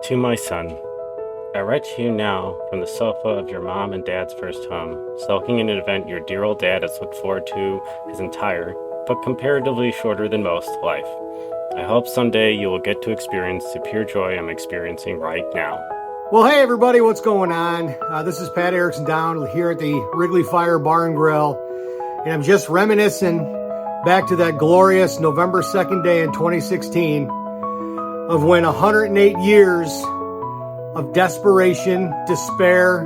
To my son, I write to you now from the sofa of your mom and dad's first home, soaking in an event your dear old dad has looked forward to his entire, but comparatively shorter than most, life. I hope someday you will get to experience the pure joy I'm experiencing right now. Well, hey everybody, what's going on? This is Pat Erickson down here at the Wrigley Fire Bar and Grill, and I'm just reminiscing back to that glorious November 2nd day in 2016 of when 108 years of desperation, despair,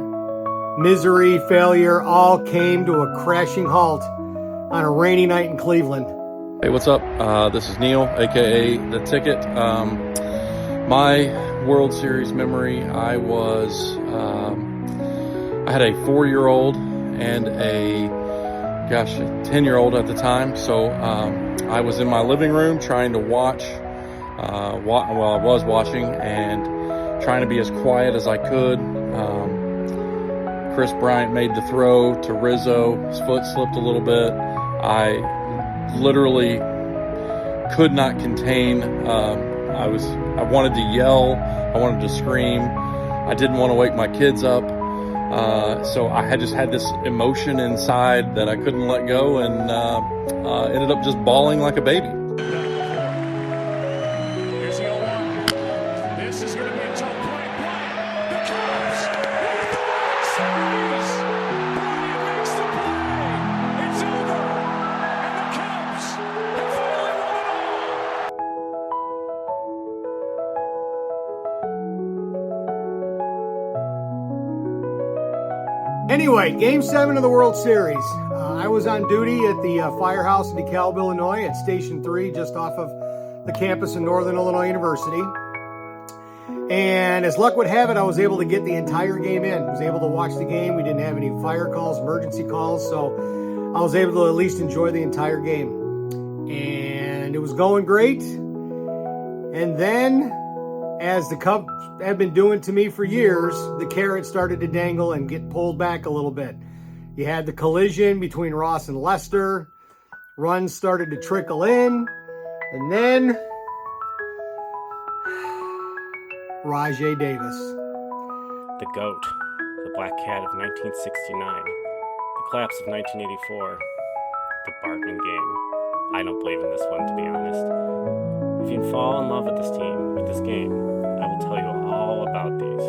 misery, failure all came to a crashing halt on a rainy night in Cleveland. Hey, what's up? This is Neil, aka The Ticket. My World Series memory, I had a 4-year-old and a 10-year-old at the time. So I was in my living room trying to watch, I was watching and trying to be as quiet as I could. Chris Bryant made the throw to Rizzo. His foot slipped a little bit. I literally could not contain. I wanted to yell. I wanted to scream. I didn't want to wake my kids up. So I had just had this emotion inside that I couldn't let go, and ended up just bawling like a baby. Here's the 0-1. This is going to be a tough play. The Cubs with the World Series. Bryant makes the play. It's over. And the Cubs have finally won it all. Anyway, Game 7 of the World Series. I was on duty at the firehouse in DeKalb, Illinois at Station 3, just off of the campus of Northern Illinois University. And as luck would have it, I was able to get the entire game in. I was able to watch the game. We didn't have any fire calls, emergency calls, so I was able to at least enjoy the entire game. And it was going great. And then, as the Cubs have been doing to me for years, the carrot started to dangle and get pulled back a little bit. You had the collision between Ross and Lester. Runs started to trickle in. And then Rajai Davis. The GOAT, the Black Cat of 1969, the collapse of 1984, the Bartman game. I don't believe in this one, to be honest. If you fall in love with this team, with this game, I will tell you all about these.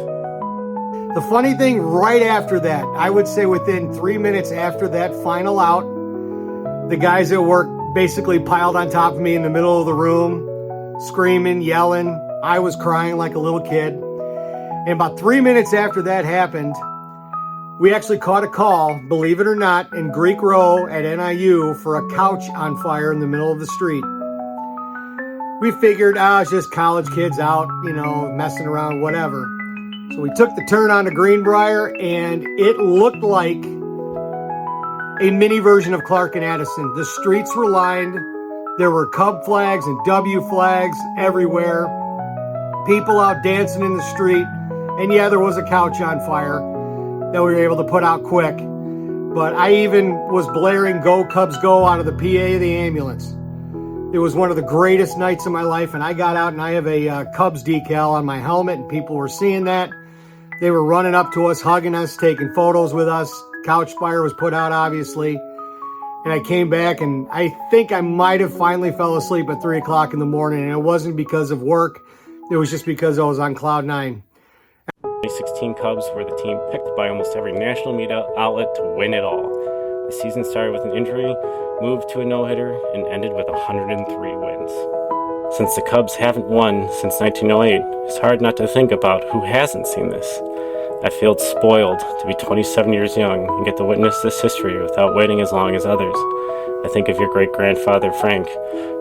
The funny thing, right after that, I would say within 3 minutes after that final out, the guys at work basically piled on top of me in the middle of the room, screaming, yelling. I was crying like a little kid. And about 3 minutes after that happened, we actually caught a call, believe it or not, in Greek Row at NIU for a couch on fire in the middle of the street. We figured, it's just college kids out, messing around, whatever. So we took the turn onto Greenbrier, and it looked like a mini version of Clark and Addison. The streets were lined. There were Cub flags and W flags everywhere. People out dancing in the street. And yeah, there was a couch on fire that we were able to put out quick. But I even was blaring "Go Cubs Go" out of the PA of the ambulance. It was one of the greatest nights of my life, and I got out and I have a Cubs decal on my helmet, and people were seeing that. They were running up to us, hugging us, taking photos with us. Couch fire was put out, obviously. And I came back, and I think I might have finally fell asleep at 3 o'clock in the morning, and it wasn't because of work. It was just because I was on cloud 9. 2016 Cubs were the team picked by almost every national media outlet to win it all. The season started with an injury, moved to a no-hitter, and ended with 103 wins. Since the Cubs haven't won since 1908, it's hard not to think about who hasn't seen this. I feel spoiled to be 27 years young and get to witness this history without waiting as long as others. I think of your great-grandfather Frank,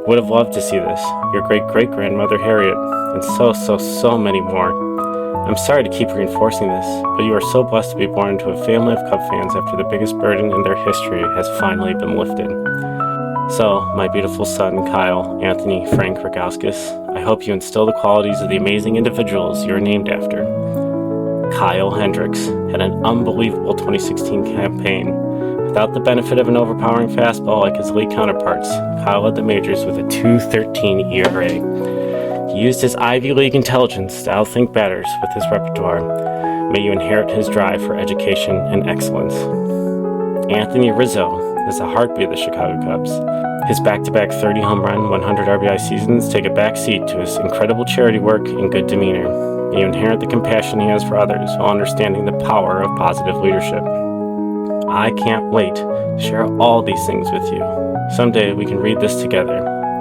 would have loved to see this, your great-great-grandmother Harriet, and so many more. I'm sorry to keep reinforcing this, but you are so blessed to be born into a family of Cub fans after the biggest burden in their history has finally been lifted. So, my beautiful son, Kyle, Anthony, Frank Rogowskis, I hope you instill the qualities of the amazing individuals you are named after. Kyle Hendricks had an unbelievable 2016 campaign. Without the benefit of an overpowering fastball like his elite counterparts, Kyle led the majors with a .213 ERA. He used his Ivy League intelligence to outthink batters with his repertoire. May you inherit his drive for education and excellence. Anthony Rizzo is the heartbeat of the Chicago Cubs. His back-to-back 30 home run, 100 RBI seasons take a back seat to his incredible charity work and good demeanor. May you inherit the compassion he has for others while understanding the power of positive leadership. I can't wait to share all these things with you. Someday we can read this together.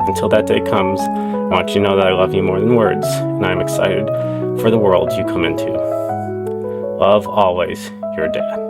Until that day comes, I want you to know that I love you more than words, and I'm excited for the world you come into. Love always, your dad.